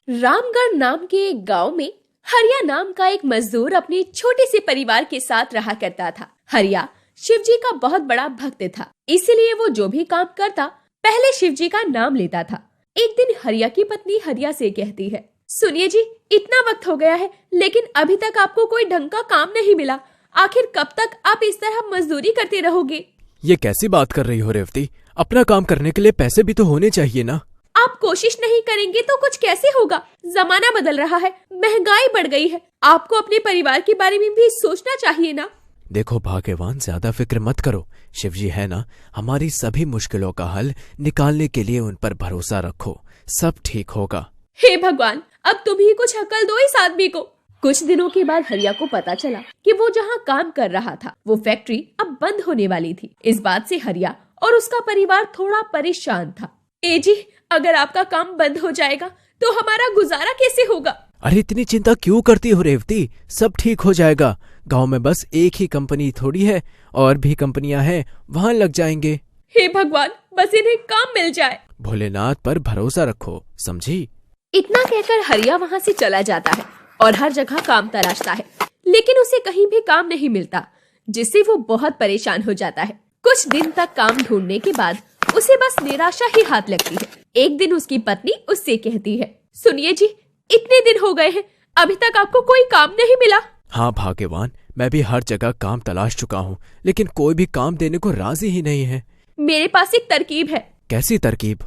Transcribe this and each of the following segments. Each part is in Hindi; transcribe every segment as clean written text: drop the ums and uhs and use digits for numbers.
रामगढ़ नाम के एक गांव में हरिया नाम का एक मजदूर अपने छोटे से परिवार के साथ रहा करता था। हरिया शिवजी का बहुत बड़ा भक्त था, इसीलिए वो जो भी काम करता पहले शिवजी का नाम लेता था। एक दिन हरिया की पत्नी हरिया से कहती है, सुनिए जी, इतना वक्त हो गया है लेकिन अभी तक आपको कोई ढंग का काम नहीं मिला। आखिर कब तक आप इस तरह मजदूरी करते रहोगे? ये कैसी बात कर रही हो रेवती? अपना काम करने के लिए पैसे भी तो होने चाहिए ना। आप कोशिश नहीं करेंगे तो कुछ कैसे होगा? जमाना बदल रहा है, महंगाई बढ़ गई है। आपको अपने परिवार के बारे में भी सोचना चाहिए ना। देखो भाग्यवान, ज्यादा फिक्र मत करो। शिवजी है ना, हमारी सभी मुश्किलों का हल निकालने के लिए उन पर भरोसा रखो, सब ठीक होगा। हे भगवान, अब तुम ही कुछ अकल दो इस आदमी को। कुछ दिनों के बाद हरिया को पता चला कि वो जहाँ काम कर रहा था वो फैक्ट्री अब बंद होने वाली थी। इस बात से हरिया और उसका परिवार थोड़ा परेशान था। ए जी, अगर आपका काम बंद हो जाएगा तो हमारा गुजारा कैसे होगा? अरे इतनी चिंता क्यों करती हो रेवती? सब ठीक हो जाएगा। गांव में बस एक ही कंपनी थोड़ी है, और भी कंपनियां हैं, वहाँ लग जाएंगे। हे भगवान, बस इन्हें काम मिल जाए। भोलेनाथ पर भरोसा रखो, समझी? इतना कहकर हरिया वहाँ से चला जाता है और हर जगह काम तलाशता है, लेकिन उसे कहीं भी काम नहीं मिलता, जिससे वो बहुत परेशान हो जाता है। कुछ दिन तक काम ढूंढने के बाद उसे बस निराशा ही हाथ लगती है। एक दिन उसकी पत्नी उससे कहती है, सुनिए जी, इतने दिन हो गए हैं, अभी तक आपको कोई काम नहीं मिला। हाँ भाग्यवान, मैं भी हर जगह काम तलाश चुका हूँ, लेकिन कोई भी काम देने को राजी ही नहीं है। मेरे पास एक तरकीब है। कैसी तरकीब?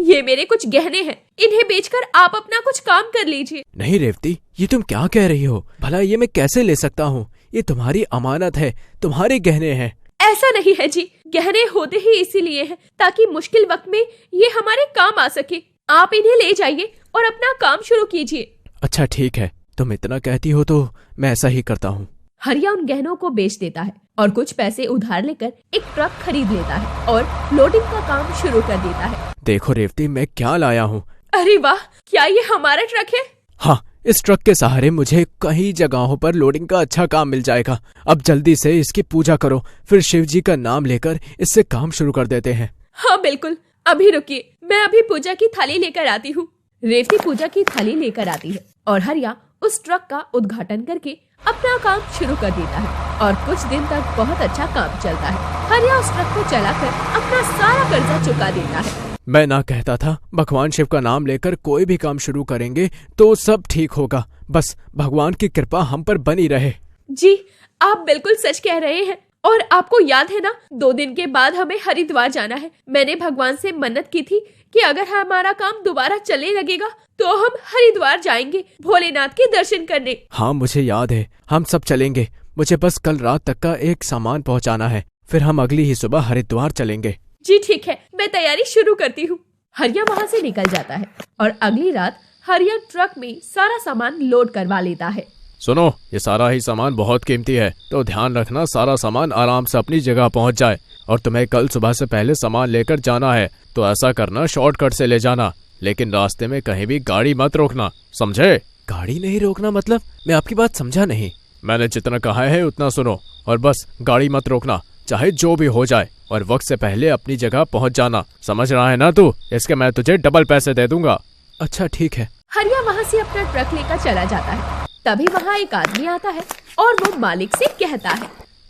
ये मेरे कुछ गहने हैं, इन्हें बेचकर आप अपना कुछ काम कर लीजिए। नहीं रेवती, ये तुम क्या कह रही हो? भला ये मैं कैसे ले सकता हूँ? ये तुम्हारी अमानत है, तुम्हारे गहने हैं। ऐसा नहीं है जी, गहने होते ही इसीलिए हैं ताकि मुश्किल वक्त में ये हमारे काम आ सके। आप इन्हें ले जाइए और अपना काम शुरू कीजिए। अच्छा ठीक है, तुम इतना कहती हो तो मैं ऐसा ही करता हूँ। हरिया उन गहनों को बेच देता है और कुछ पैसे उधार लेकर एक ट्रक खरीद लेता है और लोडिंग का काम शुरू कर देता है। देखो रेवती, मैं क्या लाया हूँ। अरे वाह, क्या ये हमारा ट्रक है? हाँ, इस ट्रक के सहारे मुझे कई जगहों पर लोडिंग का अच्छा काम मिल जाएगा। अब जल्दी से इसकी पूजा करो, फिर शिवजी का नाम लेकर इससे काम शुरू कर देते हैं। हाँ बिल्कुल, अभी रुकिए, मैं अभी पूजा की थाली लेकर आती हूँ। रेवती पूजा की थाली लेकर आती है और हरिया उस ट्रक का उद्घाटन करके अपना काम शुरू कर देता है और कुछ दिन तक बहुत अच्छा काम चलता है। हरिया उस ट्रक को चलाकर अपना सारा कर्जा चुका देता है। मैं ना कहता था, भगवान शिव का नाम लेकर कोई भी काम शुरू करेंगे तो सब ठीक होगा। बस भगवान की कृपा हम पर बनी रहे। जी, आप बिल्कुल सच कह रहे हैं। और आपको याद है ना, 2 दिन के बाद हमें हरिद्वार जाना है। मैंने भगवान से मन्नत की थी कि अगर हमारा काम दोबारा चलने लगेगा तो हम हरिद्वार जाएंगे भोलेनाथ के दर्शन करने। हाँ मुझे याद है, हम सब चलेंगे। मुझे बस कल रात तक का एक सामान पहुँचाना है, फिर हम अगली ही सुबह हरिद्वार चलेंगे। जी ठीक है, मैं तैयारी शुरू करती हूँ। हरिया वहाँ से निकल जाता है और अगली रात हरिया ट्रक में सारा सामान लोड करवा लेता है। सुनो, ये सारा ही सामान बहुत कीमती है, तो ध्यान रखना सारा सामान आराम से अपनी जगह पहुंच जाए। और तुम्हें कल सुबह से पहले सामान लेकर जाना है, तो ऐसा करना शॉर्टकट से ले जाना, लेकिन रास्ते में कहीं भी गाड़ी मत रोकना, समझे? गाड़ी नहीं रोकना मतलब? मैं आपकी बात समझा नहीं। मैंने जितना कहा है उतना सुनो, और बस गाड़ी मत रोकना, चाहे जो भी हो जाए, और वक्त से पहले अपनी जगह पहुंच जाना। समझ रहा है ना तू? इसके मैं तुझे डबल पैसे दे दूंगा। अच्छा ठीक है। हरिया वहाँ से अपना ट्रक लेकर चला जाता है। तभी वहाँ एक आदमी आता है और वो मालिक से कहता है,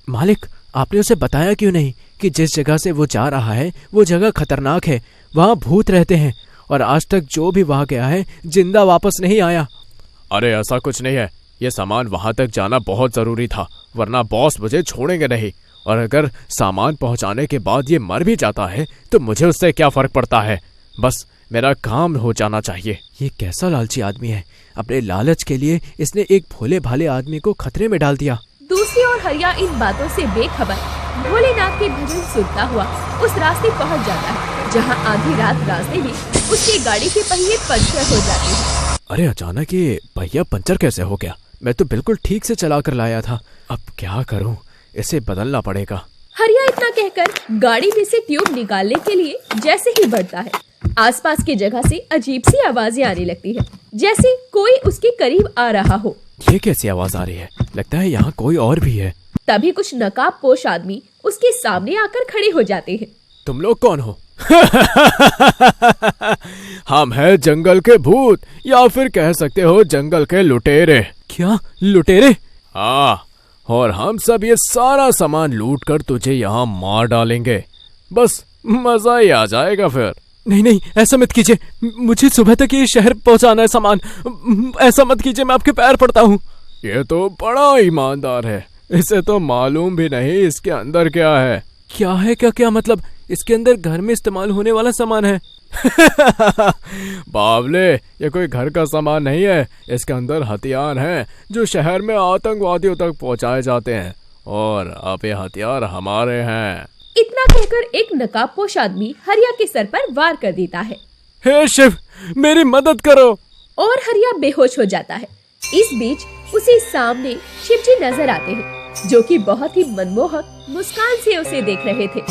मालिक, आपने उसे बताया क्यों नहीं कि जिस जगह से वो जा रहा है वो जगह खतरनाक है, वहाँ भूत रहते हैं, और आज तक जो भी वहाँ गया है जिंदा वापस नहीं आया। अरे ऐसा कुछ नहीं है, ये सामान वहाँ तक जाना बहुत जरूरी था, वरना बॉस मुझे छोड़ेंगे नहीं, और अगर सामान पहुँचाने के बाद ये मर भी जाता है तो मुझे उससे क्या फर्क पड़ता है, बस मेरा काम हो जाना चाहिए। ये कैसा लालची आदमी है, अपने लालच के लिए इसने एक भोले भाले आदमी को खतरे में डाल दिया। दूसरी ओर हरिया इन बातों से बेखबर भोलेनाथ के भजन सुनता हुआ उस रास्ते पहुंच जाता है जहां आधी रात रास्ते में उसकी गाड़ी के पहिए पंचर हो जाते हैं। अरे अचानक ये पहिया पंचर कैसे हो गया? मैं तो बिल्कुल ठीक से चला कर लाया था, अब क्या करूं? इसे बदलना पड़ेगा। हरिया इतना कहकर गाड़ी में से ट्यूब निकालने के लिए जैसे ही बढ़ता है, आसपास की जगह से अजीब सी आवाजें आने लगती है, जैसे कोई उसके करीब आ रहा हो। ये कैसी आवाज आ रही है? लगता है यहाँ कोई और भी है। तभी कुछ नकाबपोश आदमी उसके सामने आकर खड़े हो जाते हैं। तुम लोग कौन हो? हम हैं जंगल के भूत, या फिर कह सकते हो जंगल के लुटेरे। क्या लुटेरे? हाँ, और हम सब ये सारा सामान लूट कर तुझे यहाँ मार डालेंगे। बस मजा ही आ जाएगा फिर। नहीं नहीं, ऐसा मत कीजिए, मुझे सुबह तक ये शहर पहुंचाना है सामान। ऐसा मत कीजिए, मैं आपके पैर पड़ता हूँ। ये तो बड़ा ईमानदार है, इसे तो मालूम भी नहीं इसके अंदर क्या है। क्या है? क्या मतलब? इसके अंदर घर में इस्तेमाल होने वाला सामान है। बावले, ये कोई घर का सामान नहीं है, इसके अंदर हथियार हैं जो शहर में आतंकवादियों तक पहुंचाए जाते हैं, और अब ये हथियार हमारे हैं। इतना कहकर एक नकाबपोश आदमी हरिया के सर पर वार कर देता है। हे शिव, मेरी मदद करो। और हरिया बेहोश हो जाता है। इस बीच उसी सामने शिवजी नजर आते हैं, जो कि बहुत ही मनमोहक मुस्कान से उसे देख रहे थे।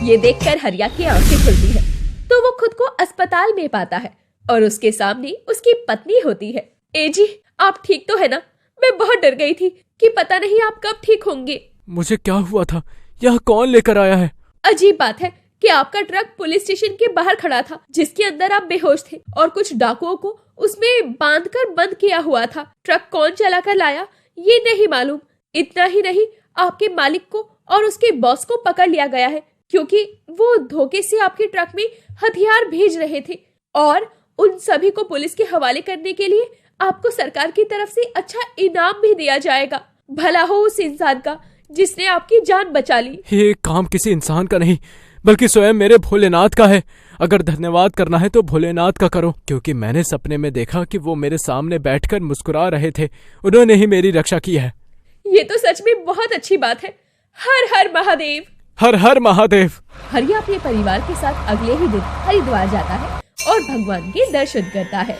ये देखकर हरिया की आंखें खुलती है, तो वो खुद को अस्पताल में पाता है और उसके सामने उसकी पत्नी होती है। ए जी, आप ठीक तो है ना? मैं बहुत डर गई थी कि पता नहीं आप कब ठीक होंगे। मुझे क्या हुआ था? यहाँ कौन लेकर आया है? अजीब बात है कि आपका ट्रक पुलिस स्टेशन के बाहर खड़ा था, जिसके अंदर आप बेहोश थे, और कुछ डाकुओं को उसमें बांधकर बंद किया हुआ था। ट्रक कौन चला कर लाया ये नहीं मालूम। इतना ही नहीं, आपके मालिक को और उसके बॉस को पकड़ लिया गया है, क्योंकि वो धोखे से आपके ट्रक में हथियार भेज रहे थे। और उन सभी को पुलिस के हवाले करने के लिए आपको सरकार की तरफ से अच्छा इनाम भी दिया जाएगा। भला हो उस इंसान का जिसने आपकी जान बचा ली। ये काम किसी इंसान का नहीं, बल्कि स्वयं मेरे भोलेनाथ का है। अगर धन्यवाद करना है तो भोलेनाथ का करो, क्योंकि मैंने सपने में देखा कि वो मेरे सामने बैठकर मुस्कुरा रहे थे। उन्होंने ही मेरी रक्षा की है। ये तो सच में बहुत अच्छी बात है। हर हर महादेव। हर हर महादेव। हरिया अपने परिवार के साथ अगले ही दिन हरिद्वार जाता है और भगवान के दर्शन करता है।